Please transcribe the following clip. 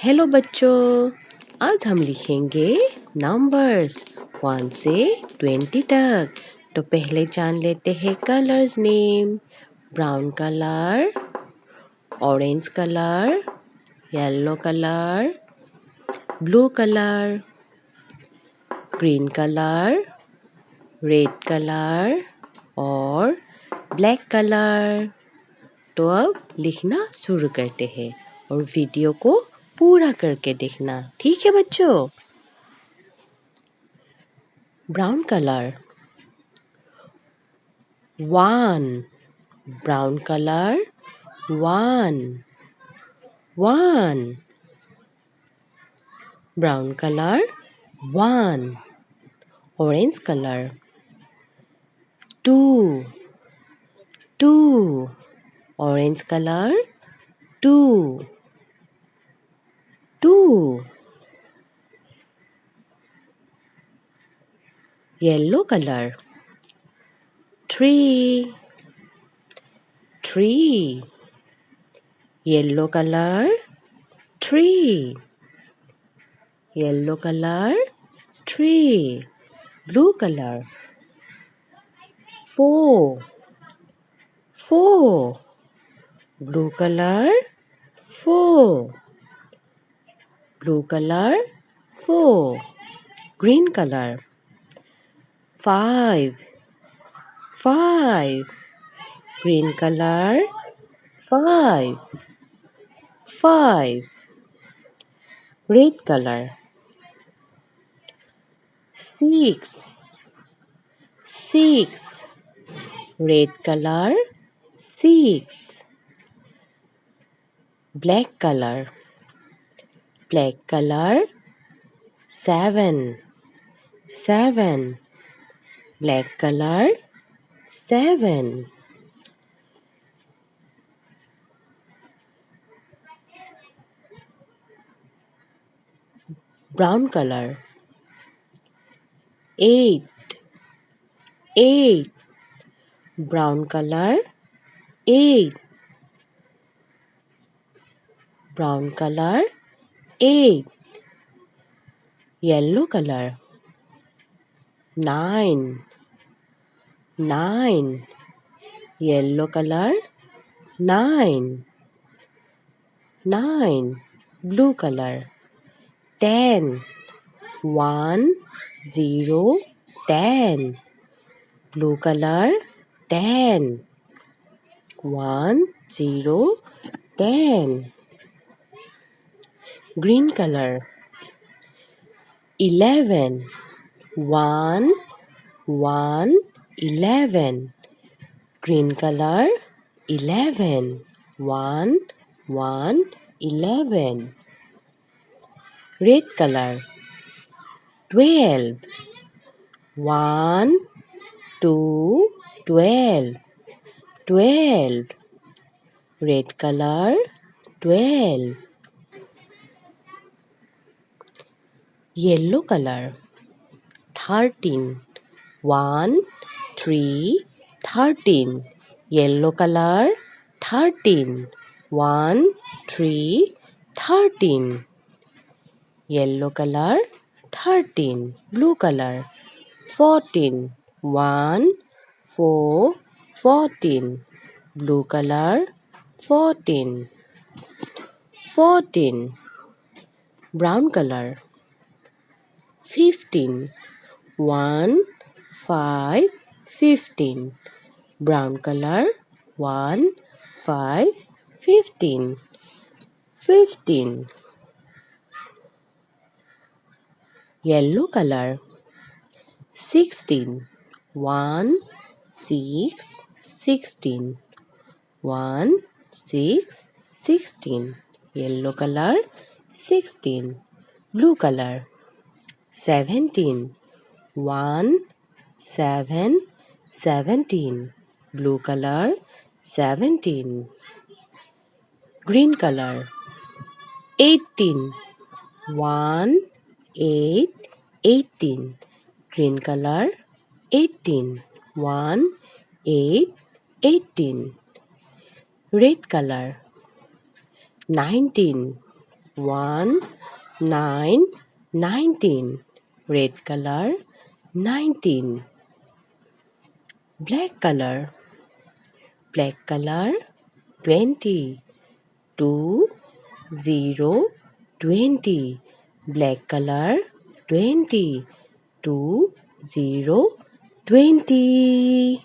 Hello बच्चों, आज हम लिखेंगे नंबर्स 1 से 20 तक। तो पहले जान लेते हैं colours name. Brown colour, orange colour, yellow colour, blue colour, green colour, red colour और ब्लैक कलर। तो अब लिखना शुरू करते हैं और वीडियो को पूरा करके देखना, ठीक है बच्चों। Brown colour 1, brown colour 1, 1, brown colour 1, orange colour 2, 2, orange colour 2, 2, yellow colour 3, 3, yellow colour 3, yellow colour 3, blue colour 4, 4, blue color 4, blue color 4, green color 5, 5, green color 5, 5, red color 6, 6, red color 6, black color 7, 7, black color 7, brown color 8, 8, brown color 8, brown color 8, yellow color 9, 9, yellow color 9, 9, blue color 10, 1, 0, 10, blue color 10, 1, 0, 10, green color 11, 1, 1, 11, green color 11, 1, 1, 11, red color 12, 1, 2, 12, 12, red color 12, yellow color 13, 1, 3, 13, yellow color 13, 1, 3, 13, yellow color 13, blue color 14, 1, 4, 14, blue color 14, 14, brown color 15, 1, 5, 15, brown color 1, 5, 15, 15, yellow color 16, 1, 6, 16, 1, 6, 16, yellow color 16, blue color 17, 1, 7, 17, blue color 17, green color 18, 1, 8, 18, green color 18, 1, 8, 18, red color 19, 1, 9, 19. Red color, 19. Black color, 20. 2, 0, 20. Black color, 20. 2, 0, 20.